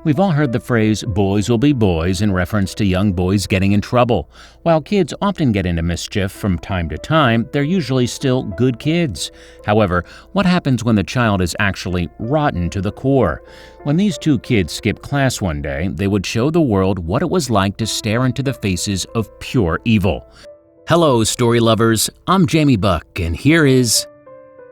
We've all heard the phrase, boys will be boys, in reference to young boys getting in trouble. While kids often get into mischief from time to time, they're usually still good kids. However, what happens when the child is actually rotten to the core? When these two kids skipped class one day, they would show the world what it was like to stare into the faces of pure evil. Hello, story lovers. I'm Jamie Buck, and here is...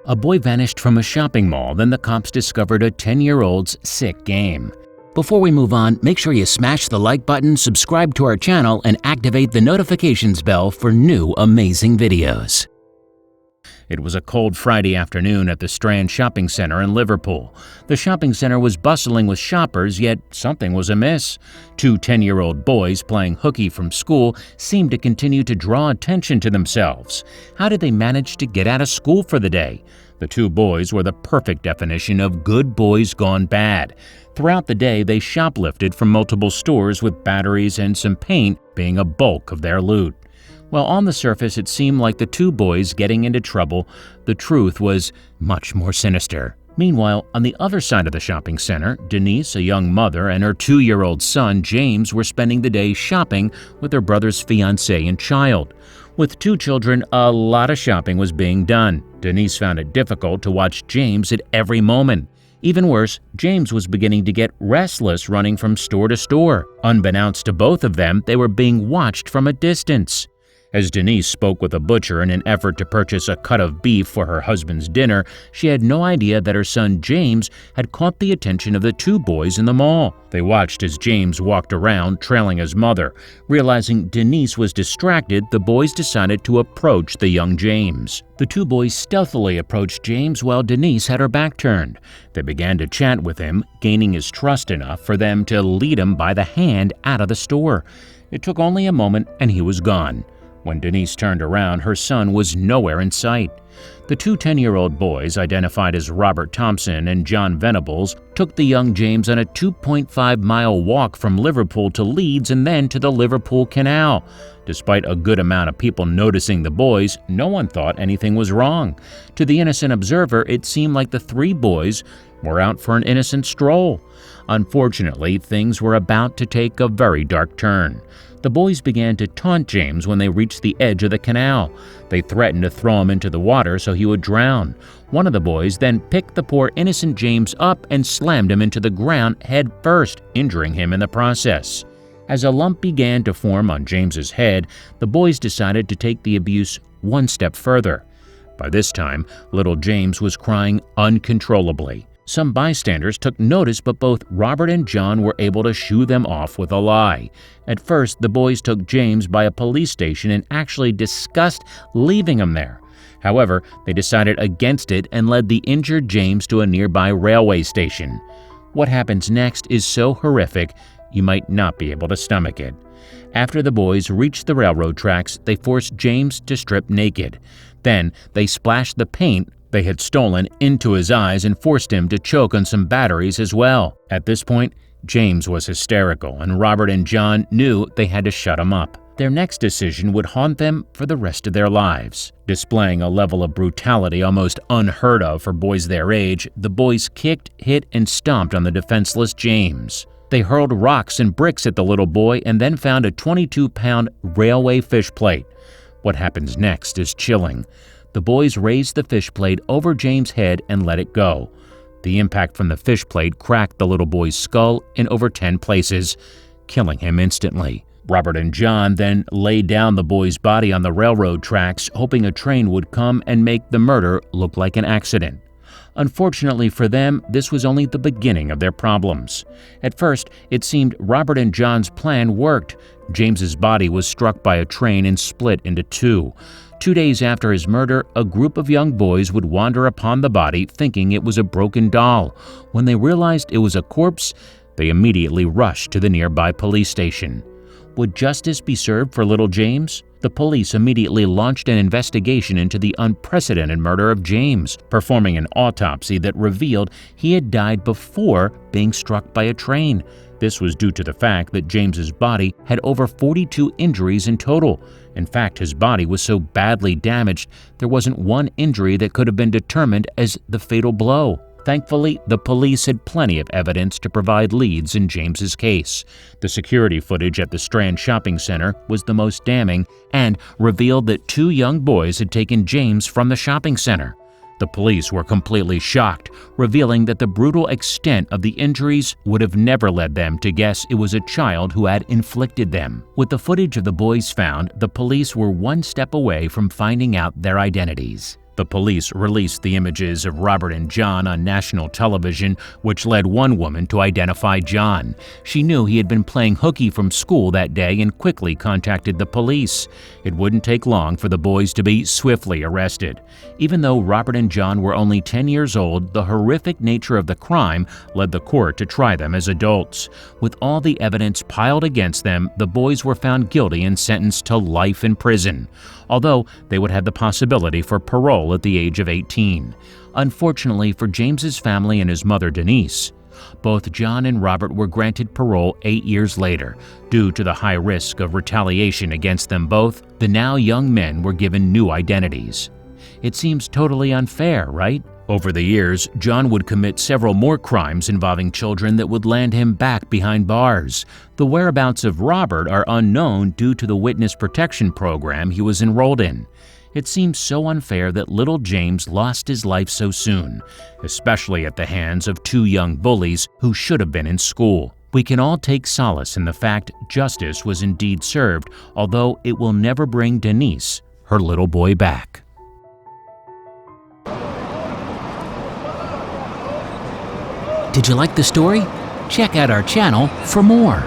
A boy vanished from a shopping mall, then the cops discovered a 10-year-old's sick game. Before we move on, make sure you smash the like button, subscribe to our channel, and activate the notifications bell for new amazing videos. It was a cold Friday afternoon at the Strand shopping center in Liverpool. The shopping center was bustling with shoppers, yet something was amiss. Two 10-year-old boys playing hooky from school seemed to continue to draw attention to themselves. How did they manage to get out of school for the day? The two boys were the perfect definition of good boys gone bad. Throughout the day, they shoplifted from multiple stores, with batteries and some paint being a bulk of their loot. While on the surface it seemed like the two boys getting into trouble, the truth was much more sinister. Meanwhile, on the other side of the shopping center, Denise, a young mother, and her 2-year-old son, James, were spending the day shopping with their brother's fiancée and child. With two children, a lot of shopping was being done. Denise found it difficult to watch James at every moment. Even worse, James was beginning to get restless running from store to store. Unbeknownst to both of them, they were being watched from a distance. As Denise spoke with a butcher in an effort to purchase a cut of beef for her husband's dinner, she had no idea that her son James had caught the attention of the two boys in the mall. They watched as James walked around, trailing his mother. Realizing Denise was distracted, the boys decided to approach the young James. The two boys stealthily approached James while Denise had her back turned. They began to chat with him, gaining his trust enough for them to lead him by the hand out of the store. It took only a moment and he was gone. When Denise turned around, her son was nowhere in sight. The two 10-year-old boys, identified as Robert Thompson and John Venables, took the young James on a 2.5-mile walk from Liverpool to Leeds and then to the Liverpool Canal. Despite a good amount of people noticing the boys, no one thought anything was wrong. To the innocent observer, it seemed like the three boys were out for an innocent stroll. Unfortunately, things were about to take a very dark turn. The boys began to taunt James when they reached the edge of the canal. They threatened to throw him into the water so he would drown. One of the boys then picked the poor innocent James up and slammed him into the ground head first, injuring him in the process. As a lump began to form on James's head, the boys decided to take the abuse one step further. By this time, little James was crying uncontrollably. Some bystanders took notice, but both Robert and John were able to shoo them off with a lie. At first, the boys took James by a police station and actually discussed leaving him there. However, they decided against it and led the injured James to a nearby railway station. What happens next is so horrific, you might not be able to stomach it. After the boys reached the railroad tracks, they forced James to strip naked. Then, they splashed the paint they had stolen into his eyes and forced him to choke on some batteries as well. At this point, James was hysterical, and Robert and John knew they had to shut him up. Their next decision would haunt them for the rest of their lives. Displaying a level of brutality almost unheard of for boys their age, the boys kicked, hit, and stomped on the defenseless James. They hurled rocks and bricks at the little boy and then found a 22-pound railway fish plate. What happens next is chilling. The boys raised the fish plate over James' head and let it go. The impact from the fish plate cracked the little boy's skull in over 10 places, killing him instantly. Robert and John then laid down the boy's body on the railroad tracks, hoping a train would come and make the murder look like an accident. Unfortunately for them, this was only the beginning of their problems. At first, it seemed Robert and John's plan worked. James's body was struck by a train and split into two. 2 days after his murder, a group of young boys would wander upon the body thinking it was a broken doll. When they realized it was a corpse, they immediately rushed to the nearby police station. Would justice be served for little James? The police immediately launched an investigation into the unprecedented murder of James, performing an autopsy that revealed he had died before being struck by a train. This was due to the fact that James's body had over 42 injuries in total. In fact, his body was so badly damaged, there wasn't one injury that could have been determined as the fatal blow. Thankfully, the police had plenty of evidence to provide leads in James's case. The security footage at the Strand shopping center was the most damning and revealed that 2 young boys had taken James from the shopping center. The police were completely shocked, revealing that the brutal extent of the injuries would have never led them to guess it was a child who had inflicted them. With the footage of the boys found, the police were one step away from finding out their identities. The police released the images of Robert and John on national television, which led one woman to identify John. She knew he had been playing hooky from school that day and quickly contacted the police. It wouldn't take long for the boys to be swiftly arrested. Even though Robert and John were only 10 years old, the horrific nature of the crime led the court to try them as adults. With all the evidence piled against them, the boys were found guilty and sentenced to life in prison, although they would have the possibility for parole at the age of 18. Unfortunately for James's family and his mother Denise, both John and Robert were granted parole 8 years later. Due to the high risk of retaliation against them both, the now young men were given new identities. It seems totally unfair, right? Over the years, John would commit several more crimes involving children that would land him back behind bars. The whereabouts of Robert are unknown due to the witness protection program he was enrolled in. It seems so unfair that little James lost his life so soon, especially at the hands of 2 young bullies who should have been in school. We can all take solace in the fact justice was indeed served, although it will never bring Denise her little boy back. Did you like the story? Check out our channel for more.